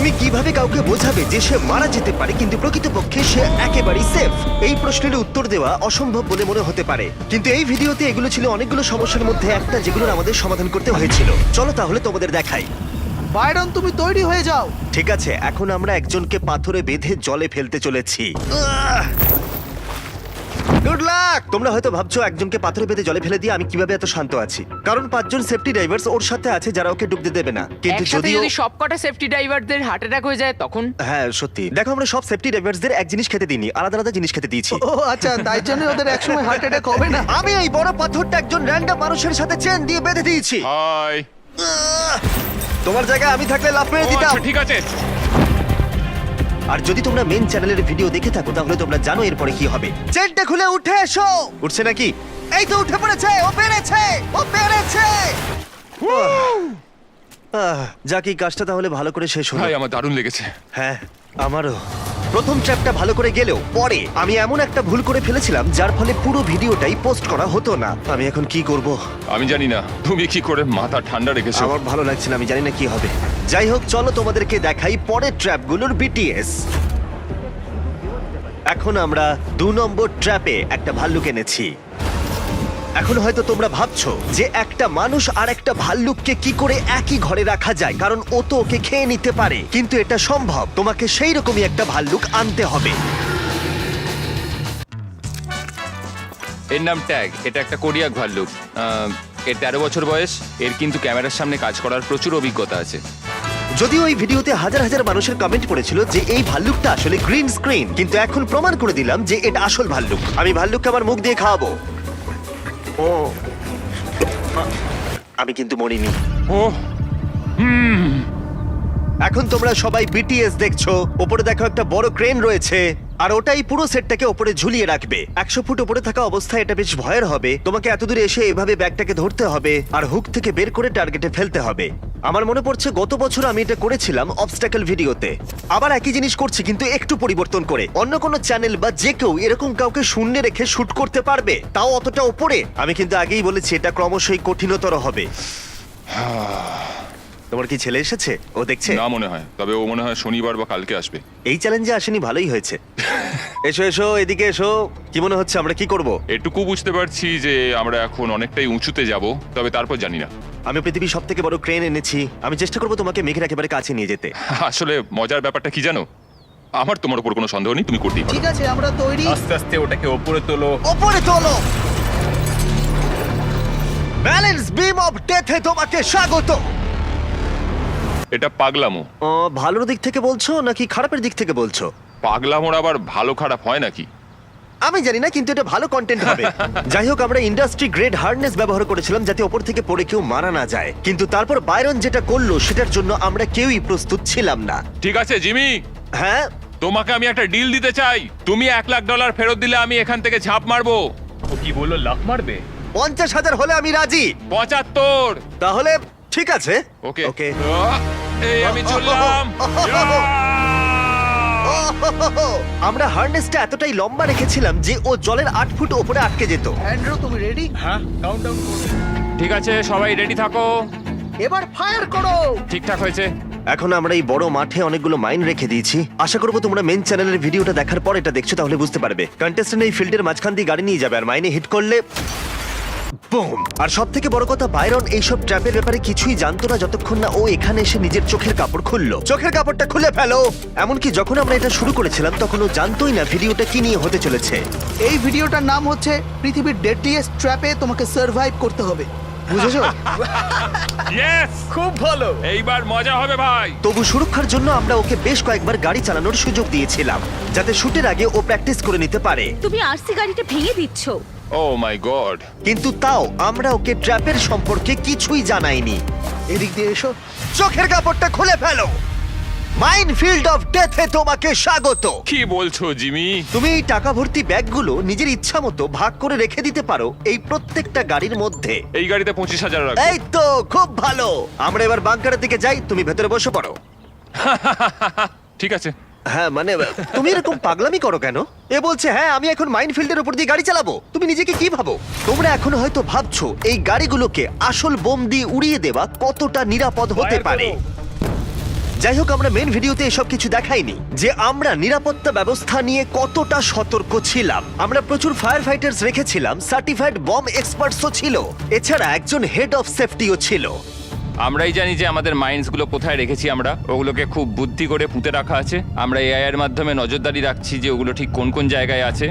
তুমি কিভাবে কাউকে বোঝাবে যে সে মারা যেতে পারে কিন্তু প্রকৃতপক্ষে সে একেবারেই সেফ? এই প্রশ্নের উত্তর দেওয়া অসম্ভব বলে মনে হতে পারে, কিন্তু এই ভিডিওতে এগুলো ছিল অনেকগুলো সমস্যার মধ্যে একটা যেগুলোর আমাদের সমাধান করতে হয়েছিল। চলো তাহলে তোমাদের দেখাই। বাইরন, তুমি তৈরি হয়ে যাও। ঠিক আছে, এখন আমরা একজনকে পাথরে বেঁধে জলে ফেলতে চলেছি। Good luck! তোমরা হয়তো ভাবছো একজনকে পাথরে বেঁধে জলে ফেলে দিয়ে আমি কিভাবে এত শান্ত আছি, কারণ 5 জন সেফটি ড্রাইভার্স ওর সাথে আছে যারা ওকে ডুবতে দেবে না। কিন্তু একসাথে যদিও যদি সবকটা সেফটি ড্রাইভারদের হার্ট অ্যাটাক হয়ে যায় তখন? হ্যাঁ সত্যি, দেখো আমরা সব সেফটি ড্রাইভার্সদের এক জিনিস খেতে দিইনি, আলাদা আলাদা জিনিস খেতে দিয়েছি। ও আচ্ছা, তাই জন্য ওদের একসময় হার্ট অ্যাটাক হবে না। আমি এই বড় পাথরটা একজন র্যান্ডম মানুষের সাথে চেন দিয়ে বেঁধে দিয়েছি। হাই। তোমার জায়গায় আমি থাকলে লাফ মেরে দিতাম। ঠিক আছে। আর যদি তোমরা মেন চ্যানেলের ভিডিও দেখে থাকো তাহলে তোমরা জানো এরপরে কি হবে। চেনটা খুলে উঠে এসো। উঠছে নাকি? এই তো উঠে পড়েছে, ও পেরেছে, ও পেরেছে। যাক, এই কাজটা তাহলে ভালো করে শেষ হলো। ভাই আমার দারুণ লেগেছে। হ্যাঁ আমারও। প্রথম ট্র্যাপটা ভালো করে গেলেও পরে আমি এমন একটা ভুল করে ফেলেছিলাম যার ফলে পুরো ভিডিওটাই পোস্ট করা হতো না। আমি এখন কি করব? আমি জানি না তুমি কি করে মাথা ঠান্ডা রেখেছো। আমার ভালো লাগছে না, আমি জানি না কি হবে। যাই হোক, চলো তোমাদেরকে দেখাই পরের ট্র্যাপগুলোর বিটিএস। এখন আমরা 2 নম্বর ট্র্যাপে একটা ভাল্লুক এনেছি। এখন হয়তো তোমরা ভাবছো যে একটা মানুষ আর একটা ভাল্লুককে কি করে একই ঘরে রাখা যায়, কারণ ও তো ওকে খেয়ে নিতে পারে। কিন্তু এটা সম্ভব, তোমাকে সেই রকমই একটা ভাল্লুক আনতে হবে। এর নাম ট্যাগ। এটা একটা কোরিয়াক ভাল্লুক। এর 13 বছর বয়স। এর কিন্তু ক্যামেরার সামনে কাজ করার প্রচুর অভিজ্ঞতা আছে। যদিও এই ভিডিওতে হাজার হাজার মানুষের কমেন্ট পড়েছিল যে এই ভাল্লুকটা আসলে গ্রিন স্ক্রিন, কিন্তু এখন প্রমাণ করে দিলাম যে এটা আসল ভাল্লুক। আমি ভাল্লুককে আমার মুখ দিয়ে খাওয়াবো। ও, আমি কিন্তু মরিনি। ও এখন তোমরা সবাই বিটিএস দেখছো। ওপরে দেখো একটা বড় ক্রেন রয়েছে, আর ওটাই পুরো সেটটাকে ওপরে ঝুলিয়ে রাখবে। 100 ফুট ওপরে থাকা অবস্থায় এটা বেশ ভয়ের হবে। তোমাকে এত দূরে এসে এভাবে ব্যাগটাকে ধরতে হবে আর হুক থেকে বের করে টার্গেটে ফেলতে হবে। আমার মনে পড়ছে গত বছর আমি এটা করেছিলাম অবস্ট্যাকল ভিডিওতে। আবার একই জিনিস করছি কিন্তু একটু পরিবর্তন করে। অন্য কোনো চ্যানেল বা যে কেউ এরকম কাউকে শূন্যে রেখে শুট করতে পারবে, তাও অতটা ওপরে। আমি কিন্তু আগেই বলেছি এটা ক্রমশই কঠিনতর হবে। তোমার কি ছেলে এসেছে? ও দেখছে? না মনে হয়, তবে ও মনে হয় শনিবার বা কালকে আসবে। এই চ্যালেঞ্জে আসেনি, ভালোই হয়েছে। এসো এসো, এদিকে এসো। কি মনে হচ্ছে আমরা কি করব? এটুকু বুঝতে পারছি যে আমরা এখন অনেকটাই উঁচুতে যাব, তবে তারপর জানি না। আমি পৃথিবীর সব থেকে বড় ক্রেন এনেছি। আমি চেষ্টা করবো তোমাকে মেঘের একেবারে কাছে নিয়ে যেতে। আসলে মজার ব্যাপারটা কি জানো, আমার তোমার উপর কোনো সন্দেহ নেই, তুমি করতেই পারো। ঠিক আছে, আমরা তৈরি। আস্তে আস্তে ওটাকে ওপরে তোলো। ওপরে তোলো। ব্যালেন্স বিম অফ ডেথে তোমাকে স্বাগত। এটা পাগলামো। ভালোর দিক থেকে বলছো নাকি খারাপের দিক থেকে বলছো? পাগলামোর আবার ভালো খারাপ হয় নাকি? আমি জানি না, কিন্তু এটা ভালো কন্টেন্ট হবে। যাই হোক, আমরা ইন্ডাস্ট্রি গ্রেড হার্ডনেস ব্যবহার করেছিলাম যাতে ওপর থেকে পড়ে কেউ মারা না যায়। কিন্তু তারপর বাইরন যেটা করলো সেটার জন্য আমরা কেউই প্রস্তুত ছিলাম না। ঠিক আছে জিমি, হ্যাঁ, তোমাকে আমি একটা ডিল দিতে চাই। তুমি $1,00,000 ফেরত দিলে আমি এখান থেকে ঝাঁপ মারবো। ও কি বললো, লাফ মারবে? 50,000 হলে আমি রাজি। 75। তাহলে ঠিক আছে। ওকে ওকে। এই আমি চললাম। আমরা হার্নেসটা এতটাই লম্বা রেখেছিলাম যে ও জলের 8 ফুট উপরে আটকে যেত। অ্যান্ড্রু, তুমি রেডি? হ্যাঁ, কাউন্টডাউন করো। ঠিক আছে, সবাই রেডি থাকো। এবার ফায়ার করো। ঠিকঠাক হয়েছে। এখন আমরা এই বড় মাঠে অনেকগুলো মাইন রেখে দিয়েছি। আশা করবো তোমরা মেন চ্যানেলের ভিডিওটা দেখার পর এটা দেখছো, তাহলে বুঝতে পারবে। কন্টেস্ট্যান্ট এই ফিল্ডের মাঝখান দিয়ে গাড়ি নিয়ে যাবে আর মাইনে হিট করলে বুম। আর সব থেকে বড় কথা, বাইরন এইসব ট্র্যাপের ব্যাপারে কিছুই জানতো না যতক্ষণ না ও এখানে এসে নিজের চোখের কাপড় খুললো। চোখের কাপড়টা খুলে ফেলো। এমনকি যখন আমরা এটা শুরু করেছিলাম তখন ও জানতোই না ভিডিওটা কি নিয়ে হতে চলেছে। এই ভিডিওটার নাম হচ্ছে পৃথিবীর ডেডলিয়েস্ট ট্র্যাপে তোমাকে সার্ভাইভ করতে হবে, বুঝেছো? ইয়েস, খুব ভালো। এইবার মজা হবে ভাই। তবু সুরক্ষার জন্য আমরা ওকে বেশ কয়েকবার গাড়ি চালানোর সুযোগ দিয়েছিলাম যাতে শুটের আগে ও প্র্যাকটিস করে নিতে পারে। তুমি আরসি গাড়িটা ভেঙে দিচ্ছ। ও মাই গড। কিন্তু তাও আমরা ওকে ট্র্যাপের সম্পর্কে কিছুই জানাইনি। এদিক দিয়ে এসো। চোখের কাপড়টা খুলে ফেলো। মাইনফিল্ড অফ ডেথে তোমাকে স্বাগত। কি বলছো জিমি? তুমি এই টাকা ভর্তি ব্যাগগুলো নিজের ইচ্ছা মতো ভাগ করে রেখে দিতে পারো এই প্রত্যেকটা গাড়ির মধ্যে। এই গাড়িতে 25,000 রাখবো। এই তো, খুব ভালো। আমরা এবার বাংকারের দিকে যাই, তুমি ভেতরে বসে পড়ো। ঠিক আছে। হ্যাঁ মানে তুমি এরকম পাগলামি করো কেন? এ বলছে হ্যাঁ আমি এখন মাইনফিল্ডের উপর দিয়ে গাড়ি চালাবো। তুমি নিজেকে কি ভাবো? তোমরা এখন হয়তো ভাবছো এই গাড়িগুলোকে আসল বোম দিয়ে উড়িয়ে দেওয়া কতটা নিরাপদ হতে Fire পারে। করো। যাই হোক, আমরা মেন ভিডিওতে এসব কিছু দেখাইনি যে আমরা নিরাপত্তা ব্যবস্থা নিয়ে কতটা সতর্ক ছিলাম। আমরা প্রচুর ফায়ার ফাইটার্স রেখেছিলাম, সার্টিফাইড বম এক্সপার্টসও ছিল, এছাড়া একজন হেড অফ সেফটিও ছিল। আমরাই জানি যে আমাদের মাইন্ডস গুলো কোথায় রেখেছি, আমরা ওগুলোকে খুব বুদ্ধি করে পুঁতে রাখা আছে। আমরা এআই এর মাধ্যমে নজরদারি রাখছি যে ওগুলো ঠিক কোন কোন জায়গায় আছে।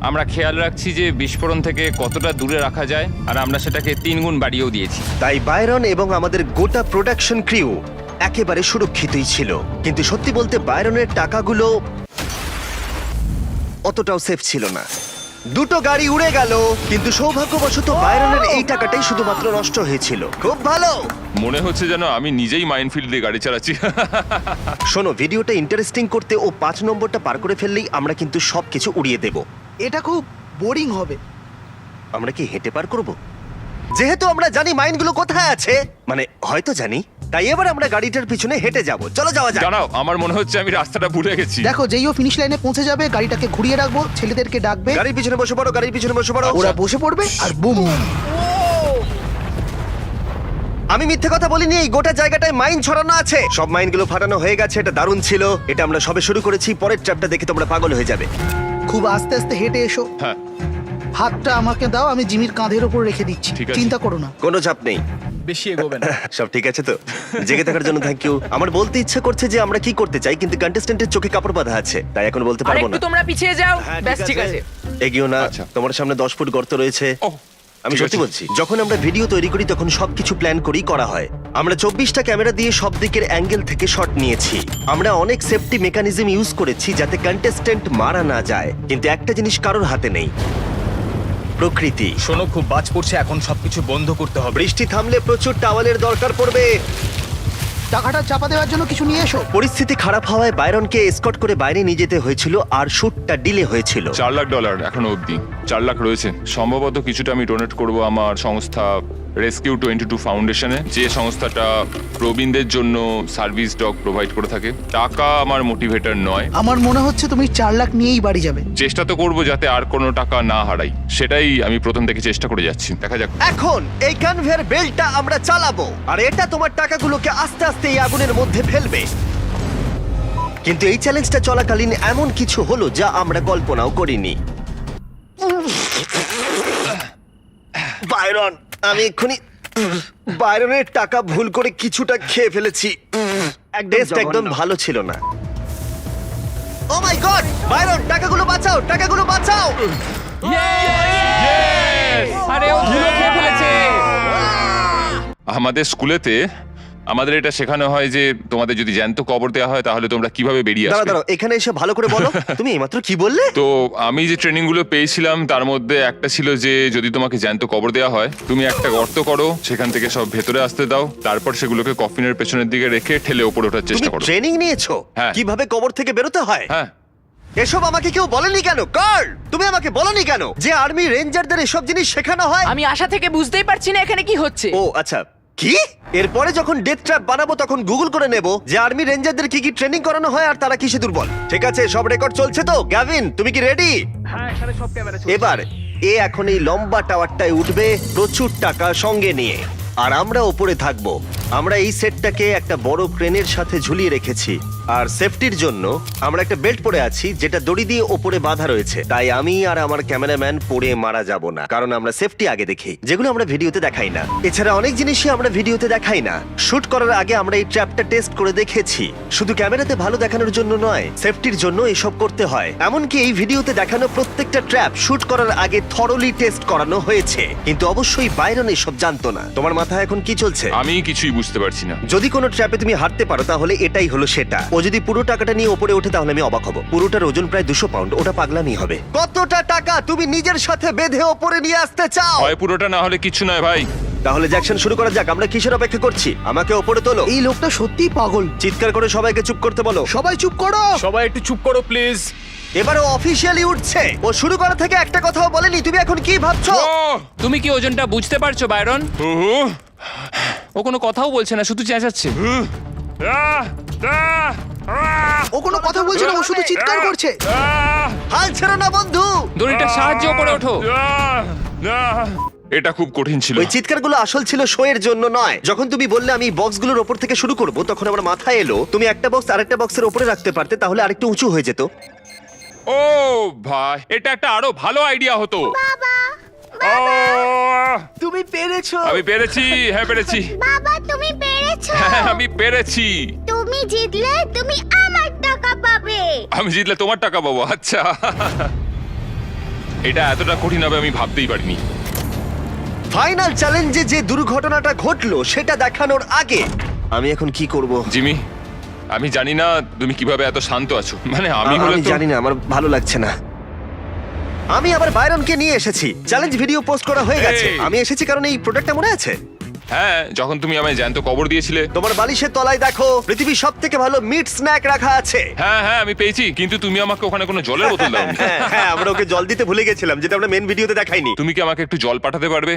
আমরা খেয়াল রাখছি যে বিস্ফোরণ থেকে কতটা দূরে রাখা যায়, আর আমরা সেটাকে 3 গুণ বাড়িয়েও দিয়েছি। তাই বায়রন এবং আমাদের গোটা প্রোডাকশন ক্রিউ একেবারে সুরক্ষিতই ছিল। কিন্তু সত্যি বলতে বায়রনের টাকাগুলো অতটাও সেফ ছিল না। দুটো গাড়ি উড়ে গেল, কিন্তু সৌভাগ্যবশত বায়রনের এই টাকাটাই শুধুমাত্র নষ্ট হয়েছিল। খুব ভালো। মনে হচ্ছে যেন আমি নিজেই মাইনফিল্ড দিয়ে গাড়ি চালাচ্ছি। শোনো, ভিডিওটা ইন্টারেস্টিং করতে ও 5 নম্বরটা পার করে ফেললেই আমরা কিন্তু সবকিছু উড়িয়ে দেব। এটা খুব বোরিং হবে। আমরা কি হেঁটে পার করব? যেহেতু আমরা জানি মাইনগুলো কোথায় আছে, মানে হয়তো জানি, তাই এবার আমরা গাড়িটার পিছনে হেঁটে যাব। চলো যাওয়া যাক। দাঁড়াও, আমার মনে হচ্ছে আমি রাস্তাটা ভুলে গেছি। দেখো, যেই ও ফিনিশ লাইনে পৌঁছে যাবে গাড়িটাকে ঘুরিয়ে রাখবো, ছেলেদেরকে ডাকবে, গাড়ির পিছনে বসে পড়ো, গাড়ির পিছনে বসে পড়ো। ওরা বসে পড়বে আর বুম। আমি মিথ্যে কথা বলিনি, এই গোটা জায়গাটায় মাইন ছড়ানো আছে। সব মাইনগুলো ফাটানো হয়ে গেছে। এটা দারুণ ছিল। এটা আমরা সবে শুরু করেছি। পরের ট্র্যাপটা দেখে তোমরা পাগল হয়ে যাবে। খুব আস্তে আস্তে হেঁটে এসো। হ্যাঁ, হাতটা আমাকে দাও, আমি জিমির কাঁধের উপর রেখে দিচ্ছি। ঠিক আছে। চিন্তা করো না। কোনো চাপ নেই। বেশি এগোবে না। সব ঠিক আছে তো? জেগে থাকার জন্য থ্যাংক ইউ। আমার বলতে ইচ্ছা করছে যে আমরা কি করতে চাই, কিন্তু কন্টেস্ট্যান্টের চোখে কাপড় বাঁধা আছে, তাই এখন বলতে আর পারবো একটু না। তোমরা পিছিয়ে যাও। হ্যাঁ, ব্যাস ঠিক আছে। এগিয়েও না। আচ্ছা। তোমার সামনে 10 ফুট গর্ত রয়েছে। ওহ, আমি ঠিক সত্যি আছে। বলছি, যখন আমরা ভিডিও তৈরি করি তখন সবকিছু প্ল্যান করেই করা হয়। আমরা 24টা ক্যামেরা দিয়ে সব দিকের অ্যাঙ্গেল থেকে শট নিয়েছি। আমরা অনেক সেফটি মেকানিজম ইউজ করেছি যাতে কন্টেস্ট্যান্ট মারা না যায়, কিন্তু একটা জিনিস কারোর হাতে নেই, প্রকৃতি। শোনো, খুব বাজ পড়ছে, এখন সবকিছু বন্ধ করতে হবে। বৃষ্টি থামলে প্রচুর টাওয়ালের দরকার পড়বে। টাকাটা চাপা দেওয়ার জন্য কিছু নিয়ে এসো। পরিস্থিতি খারাপ হওয়ায় বাইরনকে এসকর্ট করে বাইরে নিয়ে যেতে হয়েছিল, আর শুটটা ডিলে হয়েছিল। $4 লাখ এখনো অবধি 4 লাখ রয়েছে। সম্ভবত কিছুটা আমি ডোনেট করব আমার সংস্থা রেস্কিউ 22 ফাউন্ডেশনে, যে সংস্থাটা প্রবীণদের জন্য সার্ভিস ডগ প্রোভাইড করে থাকে। টাকা আমার মোটিভেটর নয়। আমার মনে হচ্ছে তুমি 4 লাখ নিয়েই বাড়ি যাবে। চেষ্টা তো করব যাতে আর কোনো টাকা না হারাই, সেটাই আমি প্রথম থেকে চেষ্টা করে যাচ্ছি। দেখা যাক। এখন এই কনভেয়ার বেল্টটা আমরা চালাবো, আর এটা তোমার টাকাগুলোকে আস্তে আস্তে এই আগুনের মধ্যে ফেলবে। কিন্তু এই চ্যালেঞ্জটা চলাকালীন এমন কিছু হলো যা আমরা কল্পনাও করিনি। বাইরন, আমি এক্ষুনি বাইরনের টাকা ভুল করে কিছুটা খেয়ে ফেলেছি। টেস্ট একদম ভালো ছিল না। ও মাই গড! বাইরন, টাকাগুলো বাঁচাও, টাকাগুলো বাঁচাও! আরে ও ধুলো খেয়ে ফেলেছে। আমাদের স্কুলেতে আমাদের এটা শেখানো হয় যে তোমাদের যদি জ্যান্ত কবর দেওয়া হয় তাহলে তোমরা কিভাবে বেরিয়ে দাঁড়াও আসবে। দাঁড়াও, এখানে এসে ভালো করে বলো। তুমি এইমাত্র কি বললে? তো আমি যে ট্রেনিং গুলো পেয়েছিলাম তার মধ্যে একটা ছিল যে যদি তোমাকে জ্যান্ত কবর দেওয়া হয়, তুমি একটা গর্ত করো, সেখান থেকে সব ভেতরে আসতে দাও, তারপর সেগুলোকে কফিনের পেছনের দিকে রেখে ঠেলে ওপরে ওঠার তুমি চেষ্টা করো। ট্রেনিং নিয়েছো হ্যাঁ। কিভাবে কবর থেকে বেরোতে হয়? হ্যাঁ, এসব আমাকে কেউ বলেনি কেন? কার্ল, তুমি আমাকে বলনি কেন যে আর্মি রেঞ্জারদের এসব জিনিস শেখানো হয়? আমি আশা থেকে বুঝতেই পারছি না এখানে কি হচ্ছে। ও আচ্ছা, কি? এরপরে যখন ডেথ ট্র্যাপ বানাবো তখন গুগল করে নেব যে আর্মি রেঞ্জারদের কি কি ট্রেনিং করানো হয় আর তারা কিসে দুর্বল। ঠিক আছে, সব রেকর্ড চলছে তো? গ্যাভিন, তুমি কি রেডি? হ্যাঁ, এখানে সব ক্যামেরা এবার এ এখন এই লম্বা টাওয়ারটায় উঠবে প্রচুর টাকা সঙ্গে নিয়ে, আর আমরা ওপরে থাকবো। আমরা এই সেটটাকে একটা বড় ক্রেনের সাথে ঝুলিয়ে রেখেছি, আর সেফটির জন্য আমরা একটা বেল্ট পরে আছি যেটা দড়ি দিয়ে ওপরে বাঁধা রয়েছে। তাই আমি আর আমার ক্যামেরাম্যান পড়ে মারা যাব না, কারণ আমরা সেফটি আগে দেখি, যেগুলো আমরা ভিডিওতে দেখাই না। এছাড়া অনেক জিনিসই আমরা ভিডিওতে দেখাই না। শুট করার আগে আমরা এই ট্র্যাপটা টেস্ট করে দেখেছি। শুধু ক্যামেরাতে ভালো দেখানোর জন্য নয়, সেফটির জন্য এসব করতে হয়। এমনকি এই ভিডিওতে দেখানো প্রত্যেকটা ট্র্যাপ শুট করার আগে থরলি টেস্ট করানো হয়েছে। কিন্তু অবশ্যই বাইরন এসব জানতো না। তোমার মাথায় এখন কি চলছে? আমি কিছুই বুঝতে পারছি না। যদি কোনো ট্র্যাপে তুমি হারতে পারো তাহলে এটাই হলো সেটা। ও যদি পুরো টাকাটা নিয়ে উপরে ওঠে তাহলে আমি অবাক হব। পুরোটার ওজন প্রায় 200 পাউন্ড। ওটা পাগলামি হবে। কতটা টাকা তুমি নিজের সাথে বেঁধে ওপরে নিয়ে আসতে চাও? হয় পুরোটা, না হলে কিছু নয় ভাই। তাহলে জ্যাকসন শুরু করা যাক। আমরা কিসের অপেক্ষা করছি? আমাকে ওপরে তোলো। এই লোকটা সত্যিই পাগল। চিৎকার করে সবাইকে চুপ করতে বলো। সবাই চুপ করো। সবাই একটু চুপ করো প্লিজ। এবার ও অফিসিয়ালি উঠছে। ও শুরু করা থেকে একটা কথাও বলেনি। তুমি এখন কি ভাবছো? তুমি কি ওজনটা বুঝতে পারছো বাইরন? ও কোনো কথাও বলছে না, শুধু চেঁচাচ্ছে। ও কোনো কথা বলছে না, ও শুধু চিৎকার করছে। হাল ছেড়ো না বন্ধু। দড়িটা সাহায্য করে ওঠো। এটা খুব কঠিন ছিল। ওই চিৎকারগুলো আসল ছিল শো এর জন্য নয়। যখন তুমি বললে আমি বক্সগুলোর ওপর থেকে শুরু করব, তখন আমার মাথায় এলো তুমি একটা বক্স আরেকটা বক্সের উপরে রাখতে পারতে, তাহলে আরেকটু উঁচু হয়ে যেত। ও ভাই, এটা একটা আরো ভালো আইডিয়া হতো। ও, তুমি পেরেছো। আমি পেরেছি, হ্যাঁ পেরেছি। বাবা তুমি পেরেছো। হ্যাঁ, আমি পেরেছি। তুমি জিতলে তুমি আমার টাকা পাবে। আমি জিতলে তোমার টাকা পাবো। আচ্ছা, এটা এতটা কঠিন হবে আমি ভাবতেই পারিনি। ফাইনাল চ্যালেঞ্জে যে দুর্ঘটনাটা ঘটলো সেটা দেখানোর আগে আমি এখন কি করব? জিমি, আমি জানি না তুমি কিভাবে এত শান্ত আছো। মানে আমি হলে আমি তো জানি না, আমার ভালো লাগছে না। আমি আবার বাইরনকে নিয়ে এসেছি। চ্যালেঞ্জ ভিডিও পোস্ট করা হয়ে গেছে। এই। আমি এসেছি কারণ এই প্রোডাক্টটা মনে আছে? হ্যাঁ, যখন তুমি আমায় জ্যান্ত কবর দিয়েছিলে। তোমার বালিশের তলায় দেখো পৃথিবীর সবথেকে ভালো মিট স্ন্যাক রাখা আছে। হ্যাঁ হ্যাঁ, আমি পেয়েছি, কিন্তু তুমি আমাকে ওখানে কোনো জলের বোতল দাওনি। হ্যাঁ হ্যাঁ, আমরা ওকে জল দিতে ভুলে গেছিলাম, যেটা আমরা মেন ভিডিওতে দেখাইনি। তুমি কি আমাকে একটু জল পাঠাতে পারবে?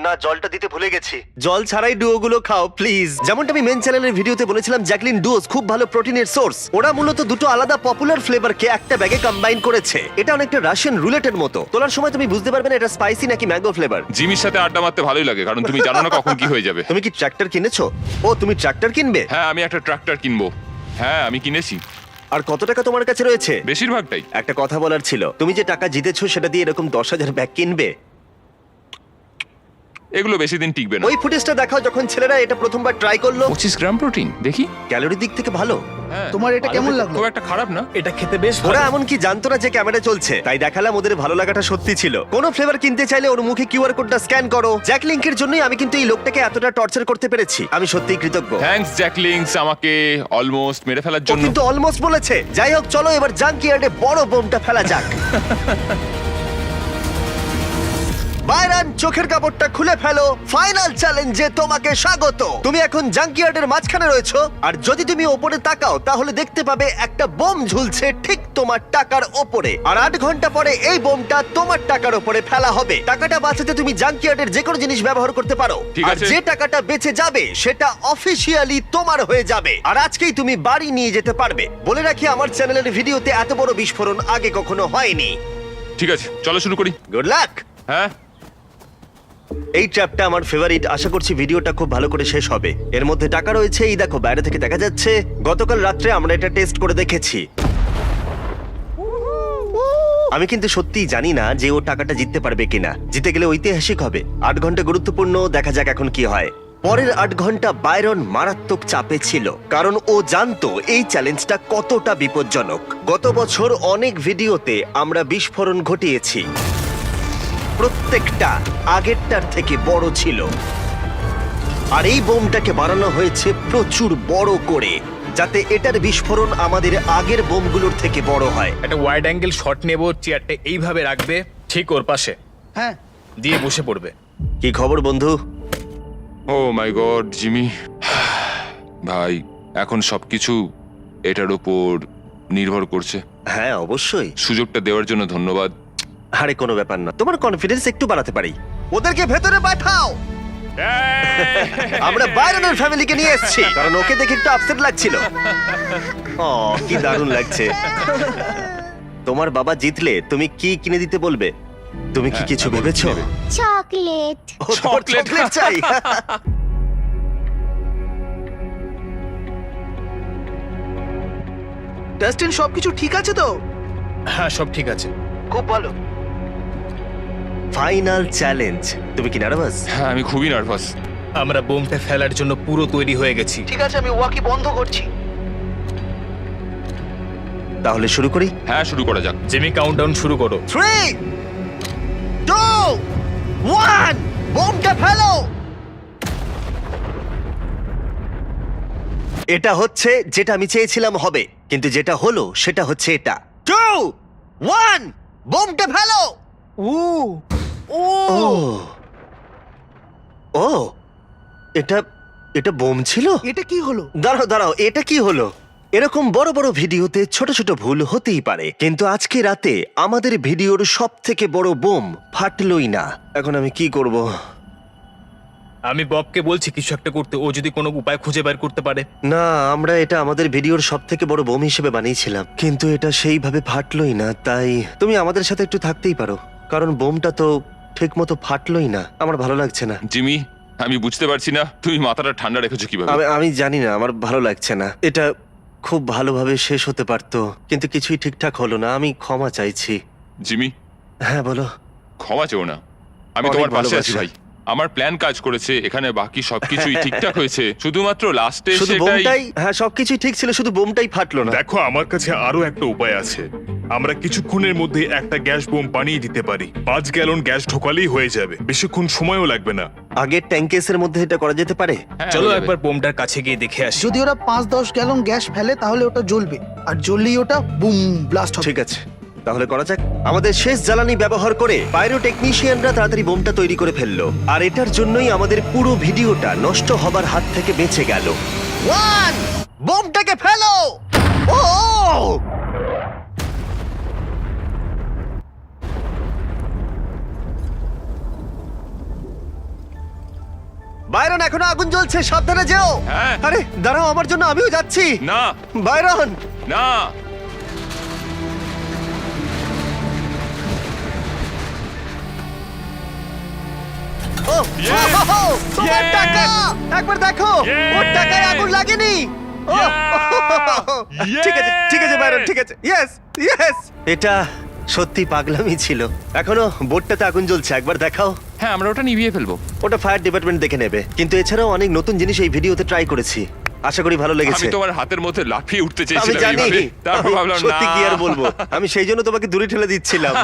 না, জলটা দিতে ভুলে গেছি। জল ছাড়াই ডুও গুলো খাও প্লিজ। যেমনটা আমি মেন চ্যানেলের ভিডিওতে বলেছিলাম, জ্যাকলিন ডুওস খুব ভালো প্রোটিনের সোর্স। ওরা মূলত দুটো আলাদা পপুলার ফ্লেভারকে একটা ব্যাগে কম্বাইন করেছে। এটা অনেকটা রাশিয়ান রুলেটের মতো। তোলার সময় তুমি বুঝতে পারবে না এটা স্পাইসি নাকি ম্যাঙ্গো ফ্লেভার। জিমির সাথে আড্ডা মারতে ভালোই লাগে, কারণ তুমি জানো না কখন কি হয়ে যাবে। তুমি কি ট্রাক্টর কিনেছো? ও, তুমি ট্রাক্টর কিনবে? হ্যাঁ, আমি একটা ট্রাক্টর কিনবো। হ্যাঁ, আমি কিনেছি, আর কত টাকা তোমার কাছে রয়েছে? বেশিরভাগটাই। একটা কথা বলার ছিল, তুমি যে টাকা জিতেছো সেটা দিয়ে এরকম 10,000 ব্যাগ কিনবে? এগুলো বেশি দিন টিকবে না। ওই ফুটেজটা দেখাও যখন ছেলেরা এটা প্রথমবার ট্রাই করলো। 25 গ্রাম প্রোটিন, দেখি। ক্যালোরি দিক থেকে ভালো। হ্যাঁ, তোমার এটা কেমন লাগলো? খুব একটা খারাপ না। এটা খেতে বেশ ওরা ভালো। এমনকি জানতো না যে ক্যামেরা চলছে, তাই দেখালাম ওদের ভালো লাগাটা সত্যি ছিল। কোনো ফ্লেভার কিনতে চাইলে ওর মুখে কিউআর কোডটা স্ক্যান করো। জ্যাক লিংকের জন্যই আমি কিন্তু এই লোকটাকে এতটা টর্চার করতে পেরেছি। আমি সত্যিই কৃতজ্ঞ। থ্যাঙ্কস জ্যাকলিংস, আমাকে অলমোস্ট মেরে ফেলার ও জন্য। কিন্তু অলমোস্ট বলেছে। যাই হোক, চলো এবার জাঙ্কিয়ার্ডে বড় বোমটা ফেলা যাক। বাইরন, চোখের কাপড়টা খুলে ফেলো। ফাইনাল চ্যালেঞ্জে তোমাকে স্বাগত। তুমি এখন জাঙ্কিয়ার্ডের মাঝখানে রয়েছো, আর যদি তুমি ওপরে তাকাও তাহলে দেখতে পাবে একটা বোম ঝুলছে ঠিক তোমার টাকার ওপরে। আর 8 ঘন্টা পরে এই বোমটা তোমার টাকার ওপরে ফেলা হবে। টাকাটা বাঁচাতে তুমি জাঙ্কিয়ার্ডের যে কোনো জিনিস ব্যবহার করতে পারো। ঠিক আর আছে। যে টাকাটা বেঁচে যাবে সেটা অফিসিয়ালি তোমার হয়ে যাবে। আর আজকেই তুমি বাড়ি নিয়ে যেতে পারবে। বলে রাখি, আমার চ্যানেলের ভিডিওতে এত বড় বিস্ফোরণ আগে কখনো হয়নি। ঠিক আছে, চলো শুরু করি। Good luck. হ্যাঁ, এই ট্র্যাপটা আমার ফেভারিট। আশা করছি ভিডিওটা খুব ভালো করে শেষ হবে। এর মধ্যে টাকা রয়েছে, এই দেখো বাইরে থেকে দেখা যাচ্ছে। গতকাল রাত্রে আমরা এটা টেস্ট করে দেখেছি। আমি কিন্তু সত্যিই জানি না যে ও টাকাটা জিততে পারবে কিনা। জিতে গেলে ঐতিহাসিক হবে। 8 ঘন্টা গুরুত্বপূর্ণ, দেখা যাক এখন কি হয়। পরের 8 ঘন্টা বাইরন মারাত্মক চাপে ছিল, কারণ ও জানতো এই চ্যালেঞ্জটা কতটা বিপজ্জনক। গত বছর অনেক ভিডিওতে আমরা বিস্ফোরণ ঘটিয়েছি, প্রত্যেকটা আগেরটার থেকে বড় ছিল। আর এই বোমটাকে বানানো হয়েছে প্রচুর বড় করে, যাতে এটার বিস্ফোরণ আমাদের আগের বোমগুলোর থেকে বড় হয়। একটা ওয়াইড অ্যাঙ্গেল শট নেব, চেয়ারটা এইভাবে রাখবে ঠিক ওর পাশে, হ্যাঁ, দিয়ে বসে পড়বে। কি খবর বন্ধু? ও মাই গড জিমি, ভাই এখন সবকিছু এটার উপর নির্ভর করছে। হ্যাঁ অবশ্যই। সুযোগটা দেওয়ার জন্য ধন্যবাদ। আরে কোনো ব্যাপার না, তোমার কনফিডেন্স একটু বাড়াতে পারি। ওদেরকে ভেতরে পাঠাও। আমরা বাইরনের ফ্যামিলিকে নিয়ে এসেছি, কারণ ওকে দেখে একটু আপসেট লাগছিল। ও, কি দারুণ লাগছে। তোমার বাবা জিতলে তুমি কি কিনে দিতে বলবে? তুমি কি কিছু ভেবেছো? চকলেট। ও, তোমার চকলেট চাই? ডাস্টিন, সবকিছু ঠিক আছে তো? হ্যাঁ, সব ঠিক আছে। খুব ভালো। Final challenge. তুমি কি নার্ভাস? হ্যাঁ, আমি খুবই নার্ভাস। আমরা বোমটা ফেলার জন্য পুরো তৈরি হয়ে গেছি। ঠিক আছে, আমি ওয়াকি বন্ধ করছি। তাহলে শুরু করি। হ্যাঁ, শুরু করা যাক। জিমি, কাউন্টডাউন শুরু করো। 3, 2, 1, বোমটা ফেলো। এটা হচ্ছে যেটা আমি চেয়েছিলাম হবে, কিন্তু যেটা হলো সেটা হচ্ছে এটা। 2, 1, বোমটা ফেলো। ও ও ও ও, এটা এটা বোম ছিল? এটা কি হলো? দাঁড়াও দাঁড়াও, এটা কি হলো? এরকম বড় বড় ভিডিওতে ছোট ছোট ভুল হতেই পারে, কিন্তু আজকে রাতে আমাদের ভিডিওর সব থেকে বড় বোম ফাটলই না। এখন আমি কি করব? আমি ববকে বলছি কিছু একটা করতে, ও যদি কোনো উপায় খুঁজে বের করতে পারে। না, আমরা এটা আমাদের ভিডিওর সব থেকে বড় বোম হিসেবে বানিয়েছিলাম, কিন্তু এটা সেইভাবে ফাটলই না। তাই তুমি আমাদের সাথে একটু থাকতেই পারো, কারণ বোমটা তো ঠিক মতো ফাটলোই না, আমার ভালো লাগছে না। জিমি, আমি বুঝতে পারছি না তুমি মাথাটা ঠান্ডা রেখেছো কিভাবে। আমি জানি না, আমার ভালো লাগছে না। এটা খুব ভালোভাবে শেষ হতে পারতো, কিন্তু কিছুই ঠিকঠাক হলো না। আমি ক্ষমা চাইছি। জিমি, হ্যাঁ বলো। ক্ষমা চেও না, আমি অনেক তোমার পাশে আছি ভালোবাসা। ভাই। আমার প্ল্যান কাজ করেছে, এখানে বাকি সবকিছুই ঠিকঠাক হয়েছে, শুধুমাত্র লাস্টে শুধু সেটাই। বোমটাই, হ্যাঁ সবকিছুই ঠিক ছিল, শুধু বোমটাই ফাটলো না। দেখো, আমার কাছে আরো একটা উপায় আছে। আমরা কিছুক্ষণের মধ্যে একটা গ্যাস বোম বানিয়ে দিতে পারি। 5 গ্যালন গ্যাস ঢোকালেই হয়ে যাবে, বেশিক্ষণ সময়ও লাগবে না। আগের ট্যাঙ্কেসের মধ্যে এটা করা যেতে পারে। হ্যাঁ, চলো হয়ে যাবে। একবার বোমটার কাছে গিয়ে দেখে আসি। যদি ওরা 5-10 গ্যালন গ্যাস ফেলে তাহলে ওটা জ্বলবে, আর জ্বললেই ওটা বুম ব্লাস্ট হবে। ঠিক আছে, তাহলে করা যাক। আমাদের শেষ জ্বালানি ব্যবহার করে পাইরোটেকনিশিয়ানরা তাড়াতাড়ি বোমটা তৈরি করে ফেললো, আর এটার জন্যই আমাদের পুরো ভিডিওটা নষ্ট হবার হাত থেকে বেঁচে গেল। 1 বোমটাকে ফেলো। ও বাইরন, এখনো আগুন জ্বলছে, সাবধানে যেও। হ্যাঁ। আরে দাঁড়াও, আমার জন্য, আমিও যাচ্ছি। না বাইরন, না, ও Yes! তোমার Yes! টাকা একবার দেখো, ওর Yes! টাকায় আগুন লাগেনি। ও, ঠিক আছে ঠিক আছে বাইরন, ঠিক আছে। ইয়েস ইয়েস, এটা সত্যি পাগলামি ছিল। এখনো বোটটাতে আগুন জ্বলছে, একবার দেখাও। হ্যাঁ, আমরা ওটা নিভিয়ে ফেলবো। ওটা ফায়ার ডিপার্টমেন্ট দেখে নেবে, কিন্তু এছাড়াও অনেক নতুন জিনিস এই ভিডিওতে ট্রাই করেছি। আশা করি ভালো আমি লেগেছে। তোমার হাতের মধ্যে লাফিয়ে উঠতে আমি চেয়েছিলাম জানি, এইভাবে, তারপর আমি ভাবলাম সত্যি না। কি আর বলবো, আমি সেই জন্য তোমাকে দূরে ঠেলে দিচ্ছিলাম।